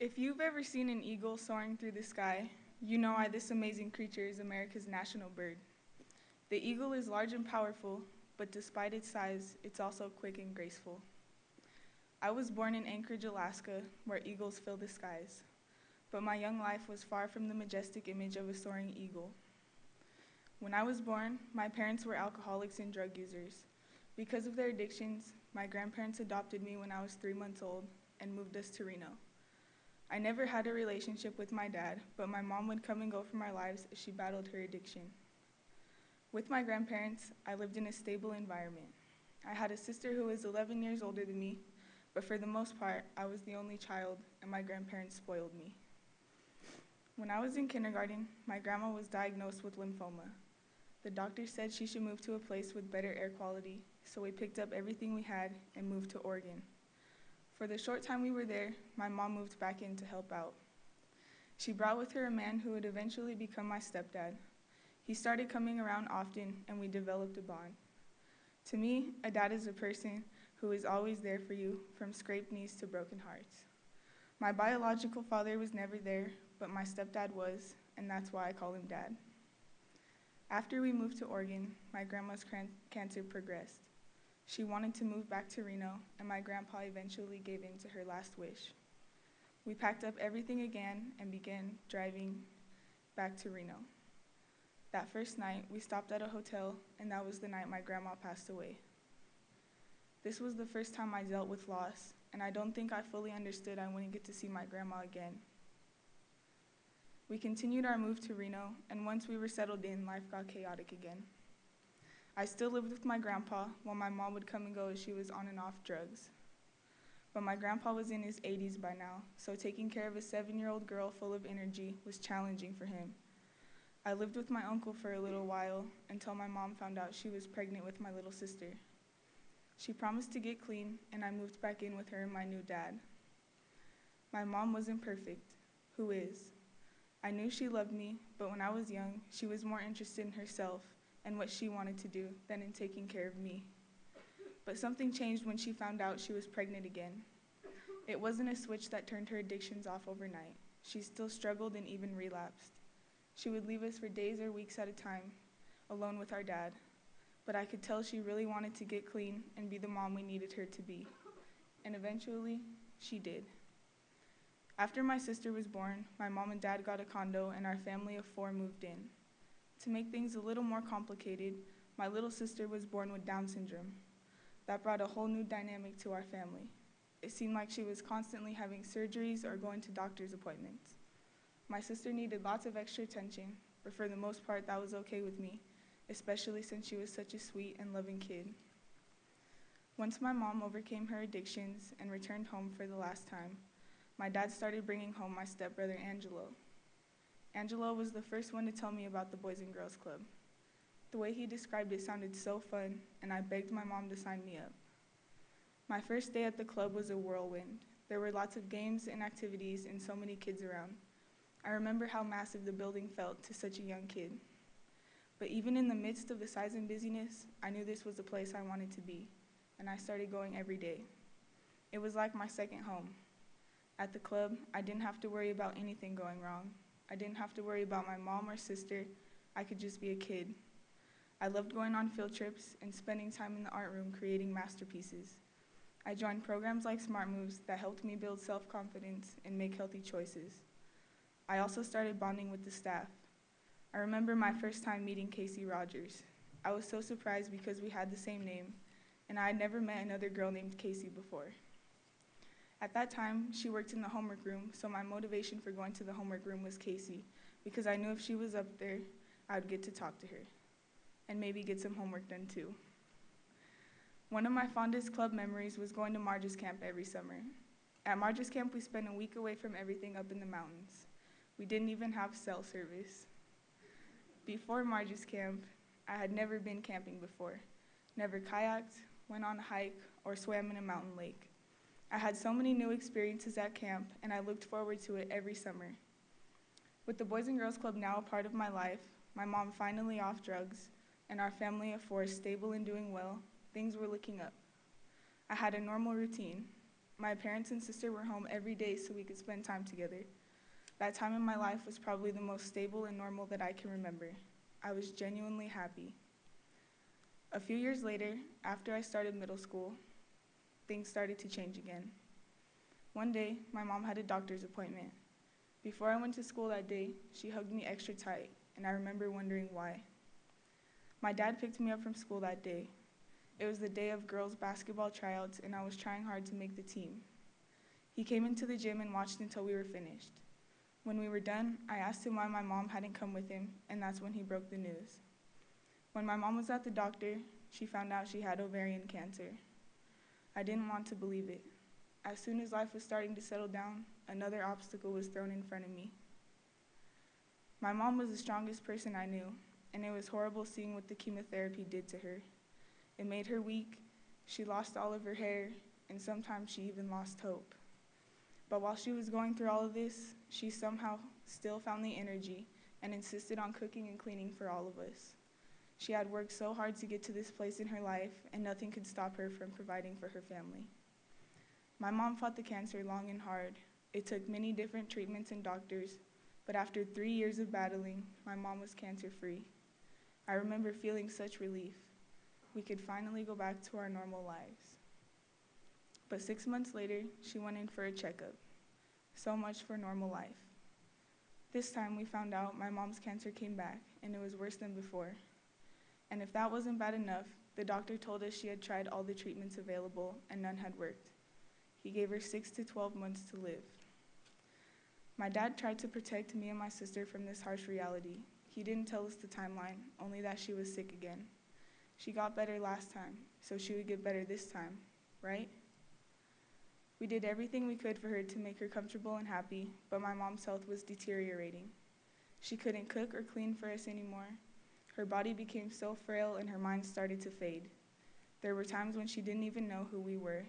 If you've ever seen an eagle soaring through the sky, you know why this amazing creature is America's national bird. The eagle is large and powerful, but despite its size, it's also quick and graceful. I was born in Anchorage, Alaska, where eagles fill the skies, but my young life was far from the majestic image of a soaring eagle. When I was born, my parents were alcoholics and drug users. Because of their addictions, my grandparents adopted me when I was 3 months old and moved us to Reno. I never had a relationship with my dad, but my mom would come and go from our lives as she battled her addiction. With my grandparents, I lived in a stable environment. I had a sister who was 11 years older than me, but for the most part, I was the only child, and my grandparents spoiled me. When I was in kindergarten, my grandma was diagnosed with lymphoma. The doctor said she should move to a place with better air quality, so we picked up everything we had and moved to Oregon. For the short time we were there, my mom moved back in to help out. She brought with her a man who would eventually become my stepdad. He started coming around often, and we developed a bond. To me, a dad is a person who is always there for you, from scraped knees to broken hearts. My biological father was never there, but my stepdad was, and that's why I call him Dad. After we moved to Oregon, my grandma's cancer progressed. She wanted to move back to Reno, and my grandpa eventually gave in to her last wish. We packed up everything again and began driving back to Reno. That first night, we stopped at a hotel, and that was the night my grandma passed away. This was the first time I dealt with loss, and I don't think I fully understood I wouldn't get to see my grandma again. We continued our move to Reno, and once we were settled in, life got chaotic again. I still lived with my grandpa, while my mom would come and go as she was on and off drugs. But my grandpa was in his 80s by now, so taking care of a 7-year-old girl full of energy was challenging for him. I lived with my uncle for a little while until my mom found out she was pregnant with my little sister. She promised to get clean, and I moved back in with her and my new dad. My mom wasn't perfect. Who is? I knew she loved me, but when I was young, she was more interested in herself and what she wanted to do than in taking care of me. But something changed when she found out she was pregnant again. It wasn't a switch that turned her addictions off overnight. She still struggled and even relapsed. She would leave us for days or weeks at a time, alone with our dad. But I could tell she really wanted to get clean and be the mom we needed her to be. And eventually, she did. After my sister was born, my mom and dad got a condo and our family of 4 moved in. To make things a little more complicated, my little sister was born with Down syndrome. That brought a whole new dynamic to our family. It seemed like she was constantly having surgeries or going to doctor's appointments. My sister needed lots of extra attention, but for the most part that was okay with me, especially since she was such a sweet and loving kid. Once my mom overcame her addictions and returned home for the last time, my dad started bringing home my stepbrother Angelo. Angelo was the first one to tell me about the Boys and Girls Club. The way he described it sounded so fun, and I begged my mom to sign me up. My first day at the club was a whirlwind. There were lots of games and activities and so many kids around. I remember how massive the building felt to such a young kid. But even in the midst of the size and busyness, I knew this was the place I wanted to be, and I started going every day. It was like my second home. At the club, I didn't have to worry about anything going wrong. I didn't have to worry about my mom or sister. I could just be a kid. I loved going on field trips and spending time in the art room creating masterpieces. I joined programs like Smart Moves that helped me build self-confidence and make healthy choices. I also started bonding with the staff. I remember my first time meeting Kacie Rogers. I was so surprised because we had the same name, and I had never met another girl named Kacie before. At that time, she worked in the homework room, so my motivation for going to the homework room was Kacie, because I knew if she was up there, I would get to talk to her, and maybe get some homework done too. One of my fondest club memories was going to Marge's camp every summer. At Marge's camp, we spent a week away from everything up in the mountains. We didn't even have cell service. Before Marge's camp, I had never been camping before, never kayaked, went on a hike, or swam in a mountain lake. I had so many new experiences at camp, and I looked forward to it every summer. With the Boys and Girls Club now a part of my life, my mom finally off drugs, and our family of 4 stable and doing well, things were looking up. I had a normal routine. My parents and sister were home every day so we could spend time together. That time in my life was probably the most stable and normal that I can remember. I was genuinely happy. A few years later, after I started middle school, things started to change again. One day, my mom had a doctor's appointment. Before I went to school that day, she hugged me extra tight, and I remember wondering why. My dad picked me up from school that day. It was the day of girls' basketball tryouts, and I was trying hard to make the team. He came into the gym and watched until we were finished. When we were done, I asked him why my mom hadn't come with him, and that's when he broke the news. When my mom was at the doctor, she found out she had ovarian cancer. I didn't want to believe it. As soon as life was starting to settle down, another obstacle was thrown in front of me. My mom was the strongest person I knew, and it was horrible seeing what the chemotherapy did to her. It made her weak, she lost all of her hair, and sometimes she even lost hope. But while she was going through all of this, she somehow still found the energy and insisted on cooking and cleaning for all of us. She had worked so hard to get to this place in her life, and nothing could stop her from providing for her family. My mom fought the cancer long and hard. It took many different treatments and doctors, but after 3 years of battling, my mom was cancer-free. I remember feeling such relief. We could finally go back to our normal lives. But 6 months later, she went in for a checkup. So much for normal life. This time we found out my mom's cancer came back, and it was worse than before. And if that wasn't bad enough, the doctor told us she had tried all the treatments available and none had worked. He gave her 6 to 12 months to live. My dad tried to protect me and my sister from this harsh reality. He didn't tell us the timeline, only that she was sick again. She got better last time, so she would get better this time, right? We did everything we could for her to make her comfortable and happy, but my mom's health was deteriorating. She couldn't cook or clean for us anymore. Her body became so frail and her mind started to fade. There were times when she didn't even know who we were.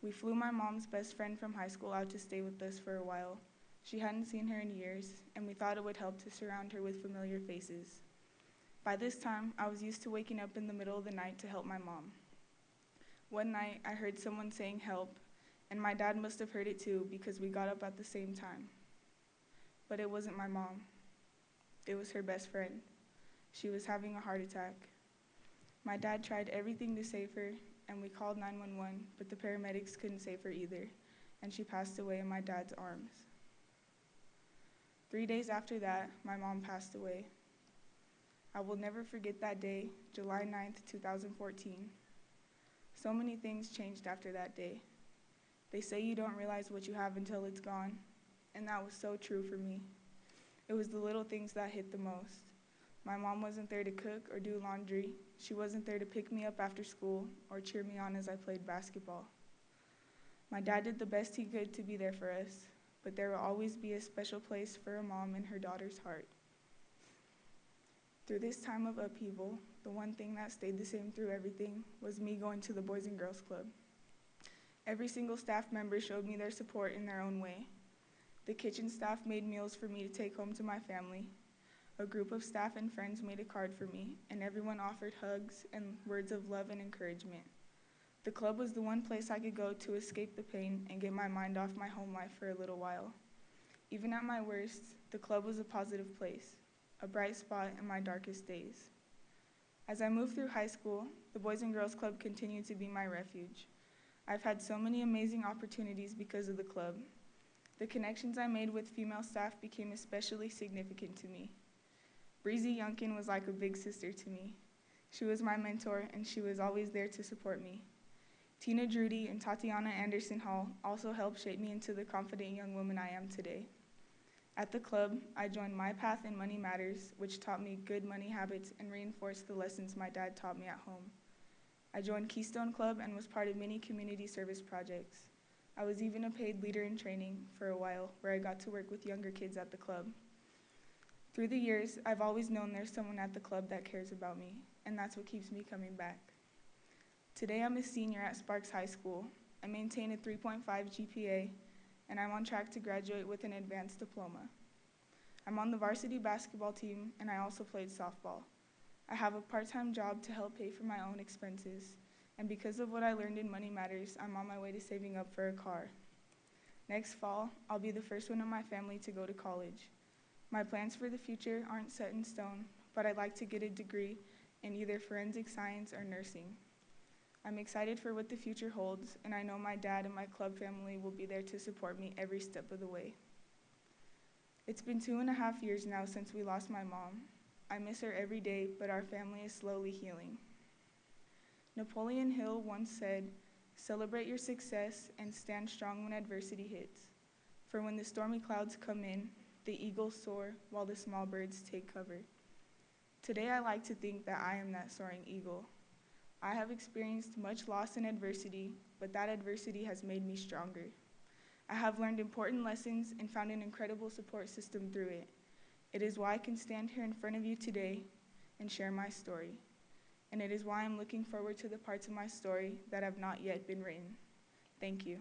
We flew my mom's best friend from high school out to stay with us for a while. She hadn't seen her in years, and we thought it would help to surround her with familiar faces. By this time, I was used to waking up in the middle of the night to help my mom. One night, I heard someone saying help, and my dad must have heard it too because we got up at the same time. But it wasn't my mom. It was her best friend. She was having a heart attack. My dad tried everything to save her, and we called 911, but the paramedics couldn't save her either, and she passed away in my dad's arms. 3 days after that, my mom passed away. I will never forget that day, July 9th, 2014. So many things changed after that day. They say you don't realize what you have until it's gone, and that was so true for me. It was the little things that hit the most. My mom wasn't there to cook or do laundry. She wasn't there to pick me up after school or cheer me on as I played basketball. My dad did the best he could to be there for us, but there will always be a special place for a mom in her daughter's heart. Through this time of upheaval, the one thing that stayed the same through everything was me going to the Boys and Girls Club. Every single staff member showed me their support in their own way. The kitchen staff made meals for me to take home to my family. A group of staff and friends made a card for me, and everyone offered hugs and words of love and encouragement. The club was the one place I could go to escape the pain and get my mind off my home life for a little while. Even at my worst, the club was a positive place, a bright spot in my darkest days. As I moved through high school, the Boys and Girls Club continued to be my refuge. I've had so many amazing opportunities because of the club. The connections I made with female staff became especially significant to me. Breezy Youngkin was like a big sister to me. She was my mentor, and she was always there to support me. Tina Drudy and Tatiana Anderson Hall also helped shape me into the confident young woman I am today. At the club, I joined My Path in Money Matters, which taught me good money habits and reinforced the lessons my dad taught me at home. I joined Keystone Club and was part of many community service projects. I was even a paid leader in training for a while, where I got to work with younger kids at the club. Through the years, I've always known there's someone at the club that cares about me, and that's what keeps me coming back. Today I'm a senior at Sparks High School. I maintain a 3.5 GPA, and I'm on track to graduate with an advanced diploma. I'm on the varsity basketball team, and I also played softball. I have a part-time job to help pay for my own expenses, And because of what I learned in Money Matters, I'm on my way to saving up for a car. Next fall, I'll be the first one in my family to go to college. My plans for the future aren't set in stone, but I'd like to get a degree in either forensic science or nursing. I'm excited for what the future holds, and I know my dad and my club family will be there to support me every step of the way. It's been 2.5 years now since we lost my mom. I miss her every day, but our family is slowly healing. Napoleon Hill once said, "Celebrate your success and stand strong when adversity hits. For when the stormy clouds come in, the eagles soar while the small birds take cover." Today I like to think that I am that soaring eagle. I have experienced much loss and adversity, but that adversity has made me stronger. I have learned important lessons and found an incredible support system through it. It is why I can stand here in front of you today and share my story. And it is why I'm looking forward to the parts of my story that have not yet been written. Thank you.